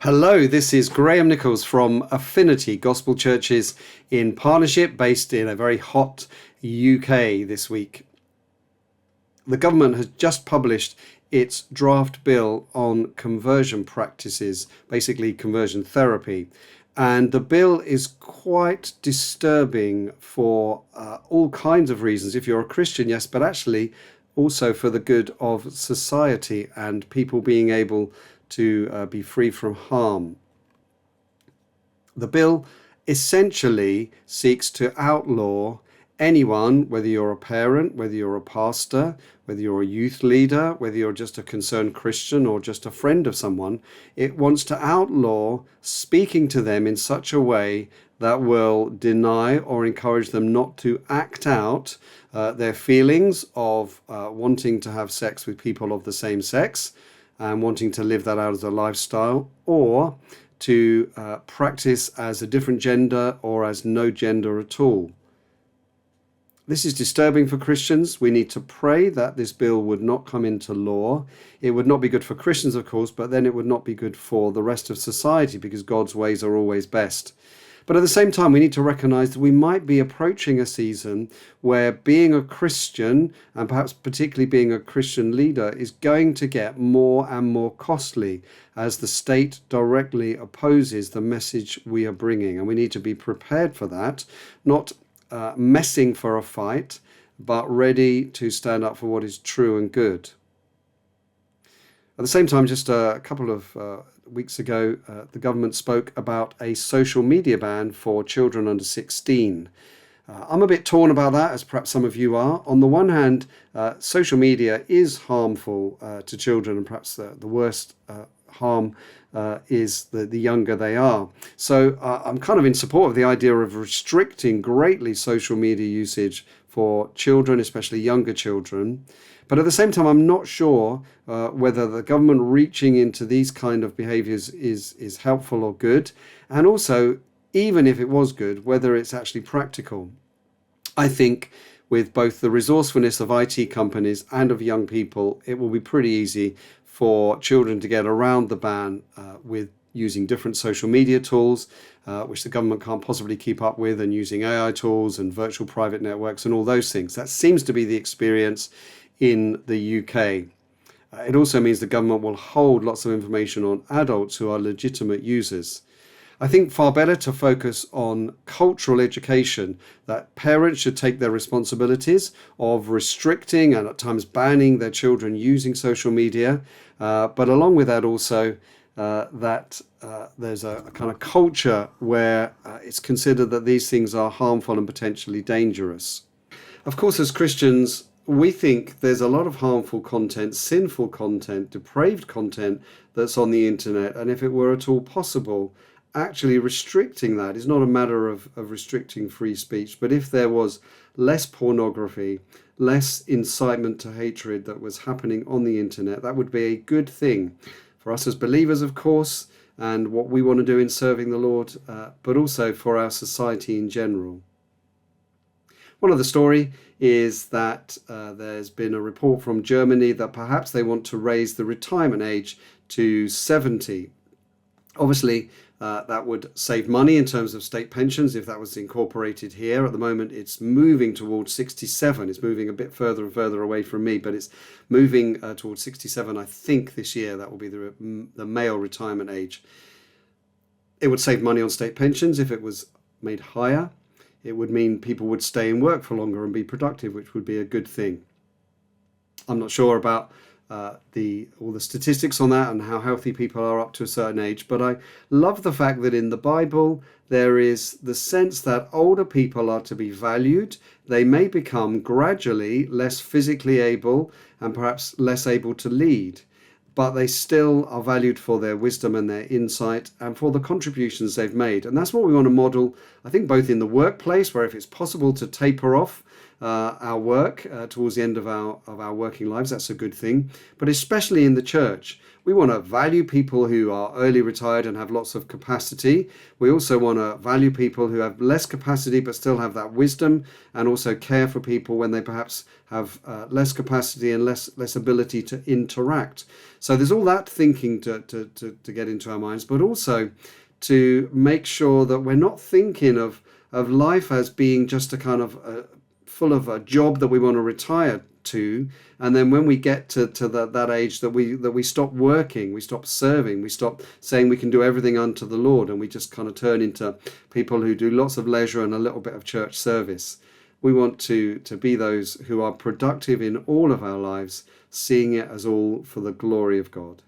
Hello, this is Graham Nichols from Affinity Gospel Churches in Partnership, based in a very hot UK this week. The government has just published its draft bill on conversion practices, basically conversion therapy. And the bill is quite disturbing for all kinds of reasons. If you're a Christian, yes, but actually also for the good of society and people being able to be free from harm. The bill essentially seeks to outlaw anyone, whether you're a parent, whether you're a pastor, whether you're a youth leader, whether you're just a concerned Christian or just a friend of someone. It wants to outlaw speaking to them in such a way that will deny or encourage them not to act out their feelings of wanting to have sex with people of the same sex and wanting to live that out as a lifestyle, or to practice as a different gender or as no gender at all. This is disturbing for Christians. We need to pray that this bill would not come into law. It would not be good for Christians, of course, but then it would not be good for the rest of society, because God's ways are always best. But at the same time, we need to recognize that we might be approaching a season where being a Christian, and perhaps particularly being a Christian leader, is going to get more and more costly as the state directly opposes the message we are bringing. And we need to be prepared for that, not messing for a fight, but ready to stand up for what is true and good. At the same time, just a couple of weeks ago, the government spoke about a social media ban for children under 16. I'm a bit torn about that, as perhaps some of you are. On the one hand, social media is harmful to children, and perhaps the worst harm is the younger they are. So I'm kind of in support of the idea of restricting greatly social media usage for children, especially younger children. But at the same time, I'm not sure whether the government reaching into these kind of behaviours is helpful or good. And also, even if it was good, whether it's actually practical. I think with both the resourcefulness of IT companies and of young people, it will be pretty easy for children to get around the ban with using different social media tools, which the government can't possibly keep up with, and using AI tools and virtual private networks and all those things. That seems to be the experience in the UK. It also means the government will hold lots of information on adults who are legitimate users. I think far better to focus on cultural education, that parents should take their responsibilities of restricting and at times banning their children using social media. But along with that also, that there's a kind of culture where it's considered that these things are harmful and potentially dangerous. Of course, as Christians, we think there's a lot of harmful content, sinful content, depraved content that's on the internet. And if it were at all possible, actually restricting that is not a matter of restricting free speech. But if there was less pornography, less incitement to hatred that was happening on the internet, that would be a good thing for us as believers, of course, and what we want to do in serving the Lord, but also for our society in general. One other story is that there's been a report from Germany that perhaps they want to raise the retirement age to 70. Obviously, that would save money in terms of state pensions if that was incorporated here. At the moment, it's moving towards 67. It's moving a bit further and further away from me, but it's moving towards 67. I think this year that will be the male retirement age. It would save money on state pensions if it was made higher. It would mean people would stay in work for longer and be productive, which would be a good thing. I'm not sure about all the statistics on that and how healthy people are up to a certain age, but I love the fact that in the Bible there is the sense that older people are to be valued. They may become gradually less physically able and perhaps less able to lead, but they still are valued for their wisdom and their insight and for the contributions they've made. And that's what we want to model, I think, both in the workplace, where if it's possible to taper off our work towards the end of our working lives. That's a good thing. But especially in the church, we want to value people who are early retired and have lots of capacity. We also want to value people who have less capacity but still have that wisdom, and also care for people when they perhaps have less capacity and less ability to interact. So there's all that thinking to get into our minds, but also to make sure that we're not thinking of life as being just a kind of full of a job that we want to retire to, and then when we get to that age that we stop working, we stop serving, we stop saying we can do everything unto the Lord, and we just kind of turn into people who do lots of leisure and a little bit of church service. We want to be those who are productive in all of our lives, seeing it as all for the glory of God.